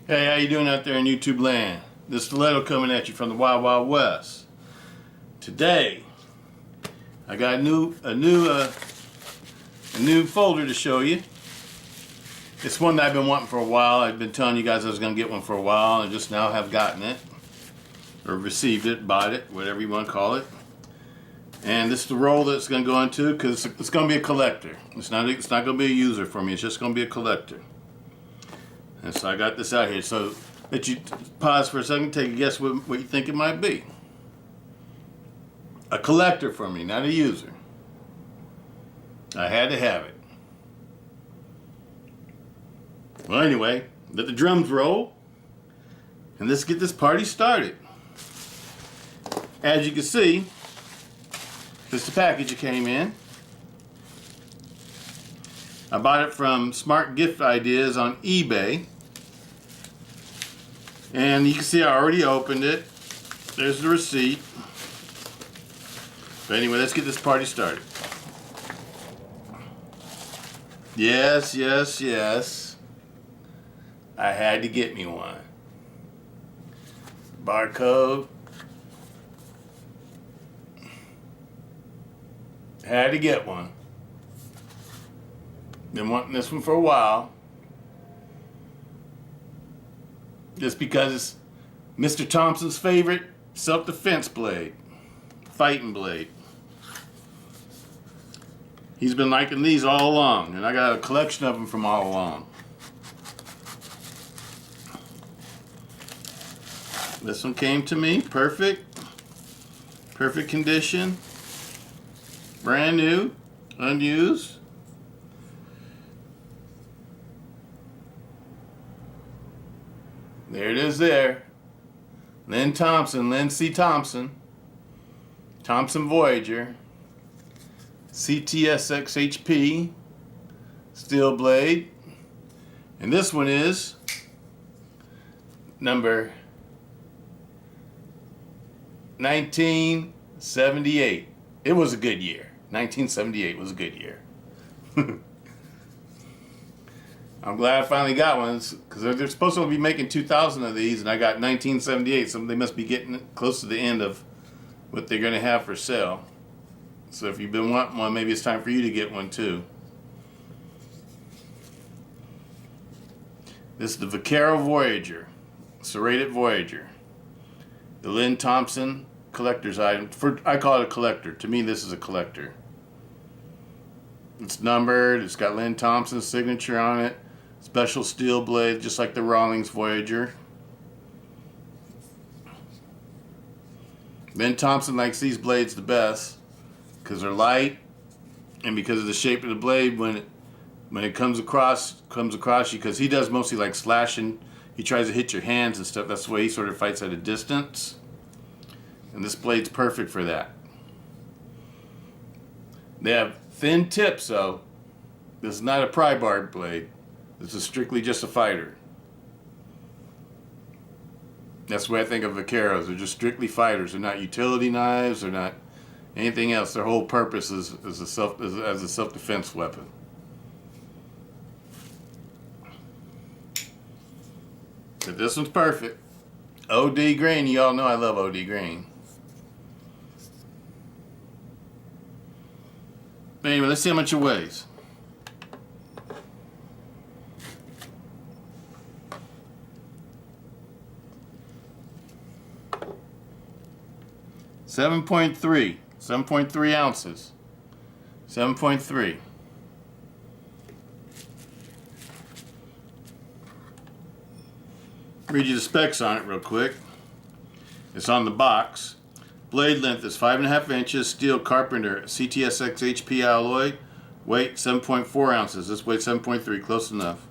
Hey, how you doing out there in YouTube land? This Stiletto coming at you from the Wild Wild West. Today, I got a new folder to show you. It's one that I've been wanting for a while. I've been telling you guys I was going to get one for a while, and just now have gotten it, or received it, bought it, whatever you want to call it. And this is the roll that it's going to go into, because it's going to be a collector. It's not going to be a user for me. It's just going to be a collector. And so I got this out here. So let you pause for a second, take a guess what you think it might be. A collector for me, not a user. I had to have it. Well, anyway, let the drums roll, and let's get this party started. As you can see, this is the package it came in. I bought it from Smart Gift Ideas on eBay. And you can see I already opened it. There's the receipt. But anyway, let's get this party started. Yes, yes, yes. I had to get me one. Barcode. Had to get one. Been wanting this one for a while. Just because it's Mr. Thompson's favorite self-defense blade. Fighting blade. He's been liking these all along, and I got a collection of them from all along. This one came to me, perfect. Perfect condition. Brand new, unused. There it is there. Lynn Thompson, Lynn C. Thompson. Thompson Voyager. CTSXHP. Steel blade. And this one is number 1978. It was a good year. 1978 was a good year. I'm glad I finally got one, because they're supposed to be making 2,000 of these, and I got 1978, so they must be getting close to the end of what they're going to have for sale. So if you've been wanting one, maybe it's time for you to get one too. This is the Vaquero Voyager, serrated Voyager. The Lynn Thompson collector's item. I call it a collector. To me, this is a collector. It's numbered. It's got Lynn Thompson's signature on it. Special steel blade, just like the Rawlings Voyager. Lynn Thompson likes these blades the best because they're light, and because of the shape of the blade when it comes across you, because he does mostly like slashing. He tries to hit your hands and stuff. That's the way he sort of fights at a distance. And this blade's perfect for that. They have thin tips though. This is not a pry bar blade. This is strictly just a fighter. That's the way I think of Vaqueros. They're just strictly fighters. They're not utility knives. They're not anything else. Their whole purpose is as a self-defense weapon. But this one's perfect. OD green. You all know I love OD green. But anyway, let's see how much it weighs. Seven point three ounces. 7.3. Read you the specs on it real quick. It's on the box. Blade length is 5.5 inches. Steel Carpenter CTSX HP alloy. Weight 7.4 ounces. This weighs 7.3. Close enough.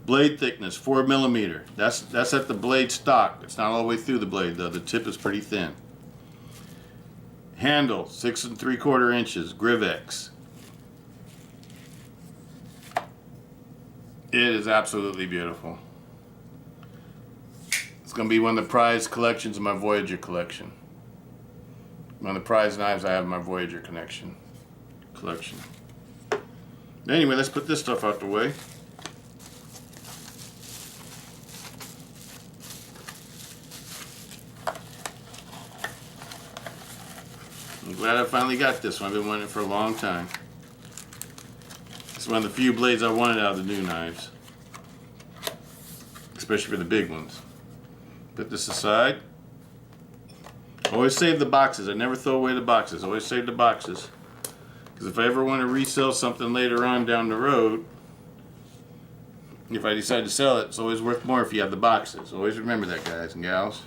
Blade thickness 4 millimeter. That's at the blade stock. It's not all the way through the blade though. The tip is pretty thin. Handle 6 3/4 inches. Grivex. It is absolutely beautiful. It's going to be one of the prized collections of my Voyager collection. One of the prized knives I have in my Voyager collection. Anyway, let's put this stuff out the way. glad I finally got this one. I've been wanting it for a long time. It's one of the few blades I wanted out of the new knives. Especially for the big ones. Put this aside. Always save the boxes. I never throw away the boxes. Always save the boxes. Because if I ever want to resell something later on down the road, if I decide to sell it, it's always worth more if you have the boxes. Always remember that, guys and gals.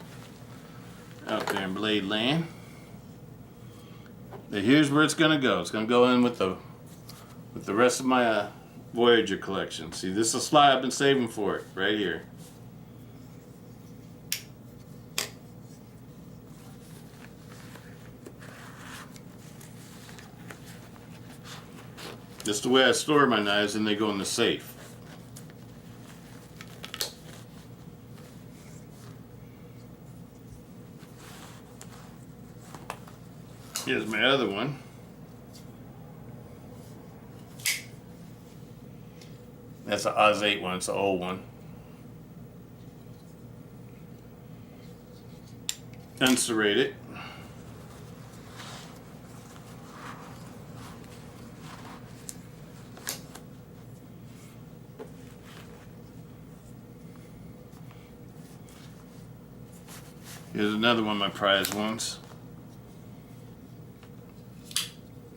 Out there in blade land. Now here's where it's going to go. It's going to go in with the rest of my Voyager collection. See, this is a slide I've been saving for it. Right here. Just the way I store my knives, and they go in the safe. Here's my other one. That's an Oz 8 one, it's an old one. Unserrated. Here's another one of my prized ones.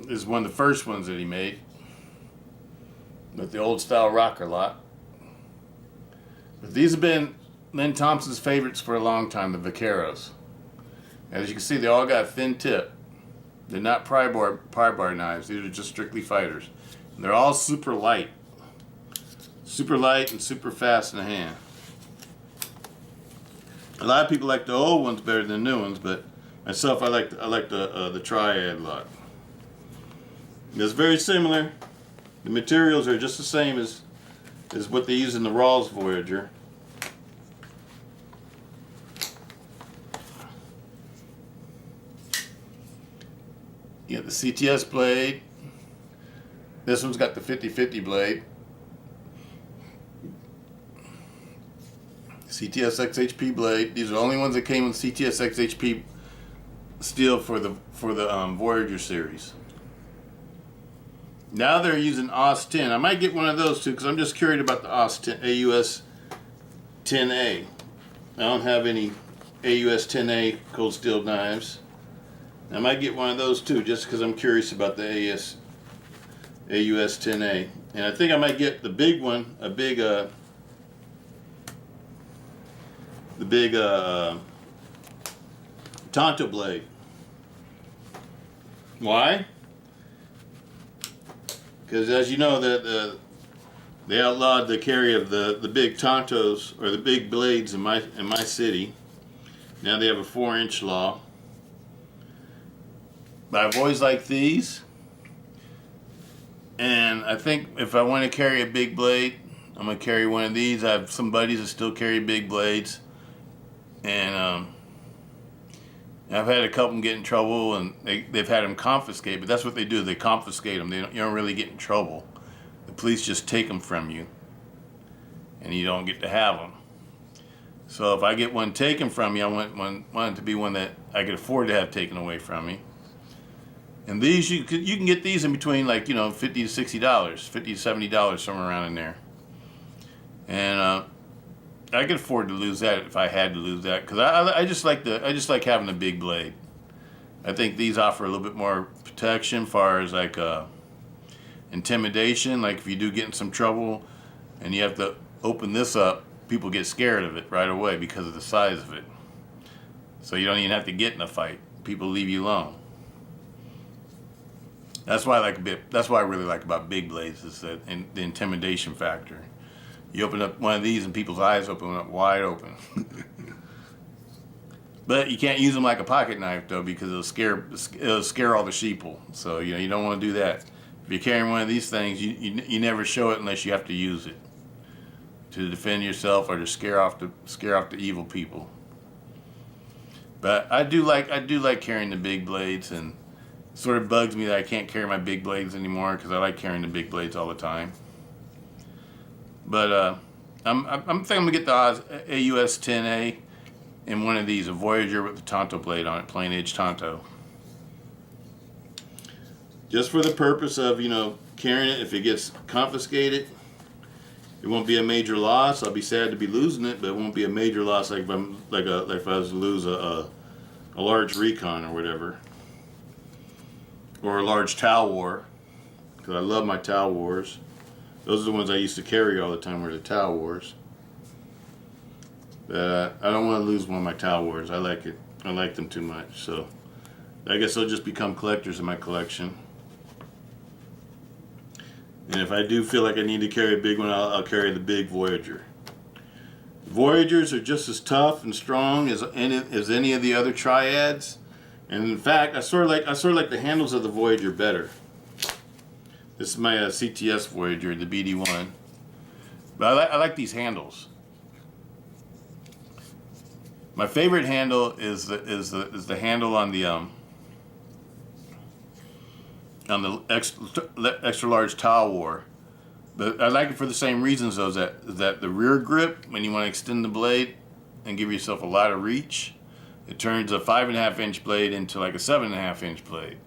This is one of the first ones that he made. With the old style rocker lock. But these have been Lynn Thompson's favorites for a long time, the Vaqueros. As you can see, they all got a thin tip. They're not pry bar knives. These are just strictly fighters. And they're all super light. Super light and super fast in the hand. A lot of people like the old ones better than the new ones, but myself, I like the triad lock. It's very similar. The materials are just the same as what they use in the Rawls Voyager. You got the CTS blade. This one's got the 50/50 blade. CTS XHP blade. These are the only ones that came with CTS XHP steel for the Voyager series. Now they're using AUS 10. I might get one of those too because I'm just curious about the AUS 10, AUS 10A. I don't have any AUS 10A cold steel knives. I might get one of those too just because I'm curious about the AUS 10A. And I think I might get the big one, the big Tonto blade. Why? Because as you know, they outlawed the carry of the big Tontos or the big blades in my city. Now they have a 4-inch law. But I've always liked these. And I think if I want to carry a big blade, I'm going to carry one of these. I have some buddies that still carry big blades. And I've had a couple get in trouble, and they've had them confiscated. But that's what they do. They confiscate them. You don't really get in trouble. The police just take them from you. And you don't get to have them. So if I get one taken from me, I want it to be one that I could afford to have taken away from me. And these, you can get these in between $50 to $60, $50 to $70, somewhere around in there. And I could afford to lose that if I had to lose that, because I just like having a big blade. I think these offer a little bit more protection, as far as intimidation. Like if you do get in some trouble, and you have to open this up, people get scared of it right away because of the size of it. So you don't even have to get in a fight. People leave you alone. That's why I really like about big blades is the intimidation factor. You open up one of these and people's eyes open up wide open. But you can't use them like a pocket knife though, because it'll scare all the sheeple. So you don't want to do that. If you're carrying one of these things, you never show it unless you have to use it to defend yourself or to scare off the evil people. But I do like carrying the big blades, and it sort of bugs me that I can't carry my big blades anymore because I like carrying the big blades all the time. But I'm thinking I'm gonna get the AUS 10A in one of these, a Voyager with the Tonto blade on it, plain edge Tonto. just for the purpose of, you know, carrying it. If it gets confiscated, it won't be a major loss. I'll be sad to be losing it, but it won't be a major loss like if if I was to lose a large recon or whatever, or a large Tau War, because I love my Tau Wars. Those are the ones I used to carry all the time, were the Tau Wars. But I don't want to lose one of my Tau Wars. I like it. I like them too much. So I guess they'll just become collectors in my collection. And if I do feel like I need to carry a big one, I'll carry the big Voyager. Voyagers are just as tough and strong as any of the other triads. And in fact, I sort of like the handles of the Voyager better. This is my CTS Voyager, the BD1. But I like these handles. My favorite handle is the handle on the extra large Tau War. But I like it for the same reasons though, that the rear grip, when you want to extend the blade and give yourself a lot of reach, it turns a 5.5 inch blade into like a 7.5 inch blade.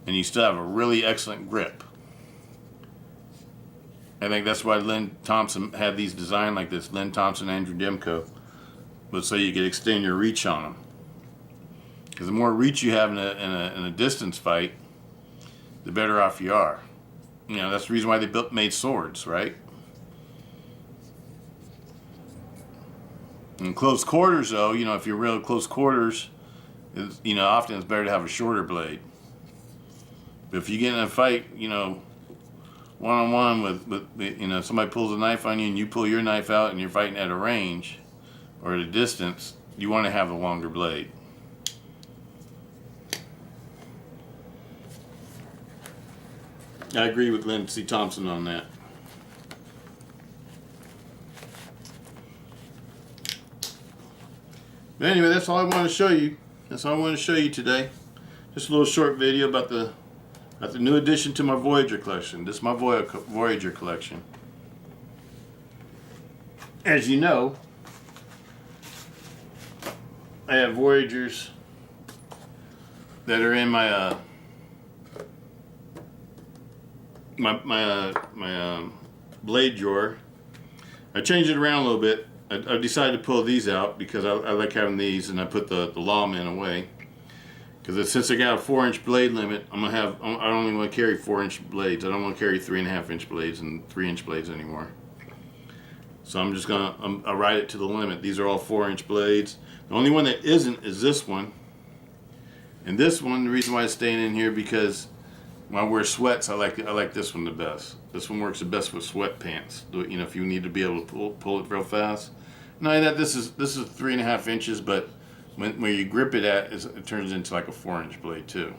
And you still have a really excellent grip. I think that's why Lynn Thompson had these designed like this. Lynn Thompson, Andrew Demko, but so you could extend your reach on them. Because the more reach you have in a distance fight, the better off you are. You know, that's the reason why they made swords, right? In close quarters, though, you know, if you're real close quarters, you know, often it's better to have a shorter blade. But if you get in a fight, you know, one-on-one with you know, somebody pulls a knife on you and you pull your knife out and you're fighting at a range or at a distance, you want to have the longer blade. I agree with Lynn C. Thompson on that. But anyway, that's all I want to show you. That's all I want to show you today. Just a little short video about the new addition to my Voyager collection. This is my Voyager collection. As you know, I have Voyagers that are in my blade drawer. I changed it around a little bit. I decided to pull these out because I like having these, and I put the lawman away. Because since I got a 4-inch blade limit, I don't even want to carry 4-inch blades. I don't want to carry 3.5 inch blades and 3-inch blades anymore. So I'm just I'll ride it to the limit. These are all 4-inch blades. The only one that isn't is this one. And this one, the reason why it's staying in here, because when I wear sweats, I like this one the best. This one works the best with sweatpants. You know, if you need to be able to pull it real fast. Not that this is 3.5 inches, but where you grip it at, it turns into like a 4-inch blade too.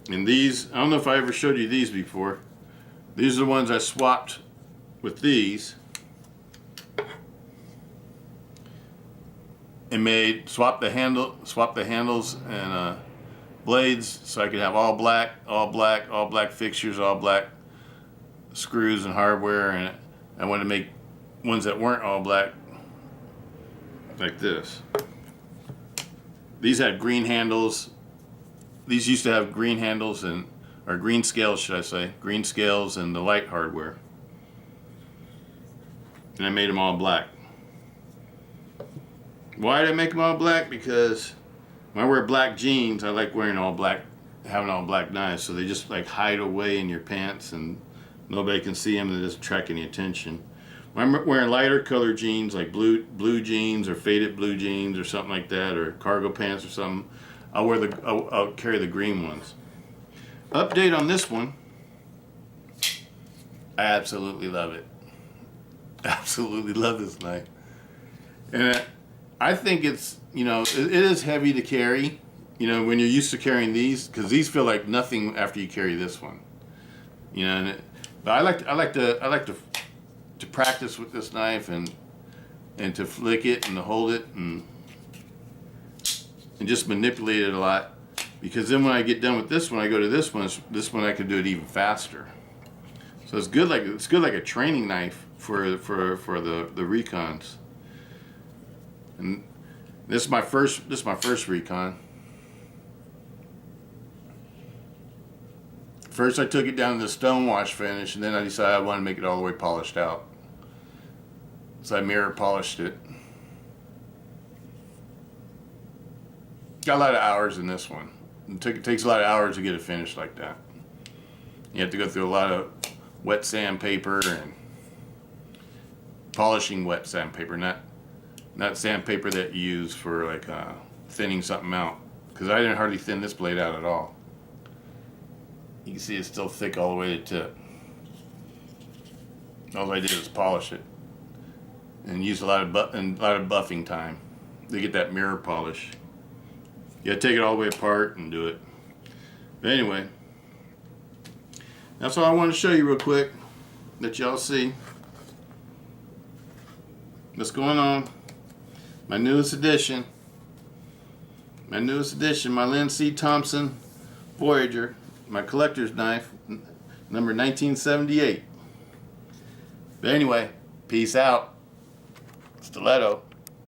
And these, I don't know if I ever showed you these before. These are the ones I swapped with these. And swap the handles and blades, so I could have all black fixtures, all black screws and hardware, and I wanted to make ones that weren't all black, like this. These had green handles. These used to have green handles or green scales, should I say? Green scales and the light hardware. And I made them all black. Why did I make them all black? Because when I wear black jeans, I like wearing all black, having all black knives, so they just like hide away in your pants and nobody can see them and it doesn't attract any attention. When I'm wearing lighter color jeans, like blue jeans or faded blue jeans or something like that, or cargo pants or something, I'll carry the green ones. Update on this one. I absolutely love it. Absolutely love this knife. And I think it's, you know, it is heavy to carry, you know, when you're used to carrying these, because these feel like nothing after you carry this one, you know. But I like to practice with this knife and to flick it and to hold it and just manipulate it a lot, because then when I get done with this one, I go to this one I can do it even faster. So it's good like a training knife for the recons. And This is my first recon. First I took it down to the stone wash finish, and then I decided I wanted to make it all the way polished out. So I mirror polished it. Got a lot of hours in this one. It takes a lot of hours to get it finished like that. You have to go through a lot of wet sandpaper and polishing wet sandpaper, not sandpaper that you use for like thinning something out. Because I didn't hardly thin this blade out at all. You can see it's still thick all the way to the tip. All I did was polish it and use a lot of buffing time to get that mirror polish. You gotta take it all the way apart and do it. But anyway, that's all I wanted to show you real quick. Let y'all see what's going on. My newest edition, my Lynn Thompson Voyager, my collector's knife, number 1978. But anyway, peace out. Stiletto.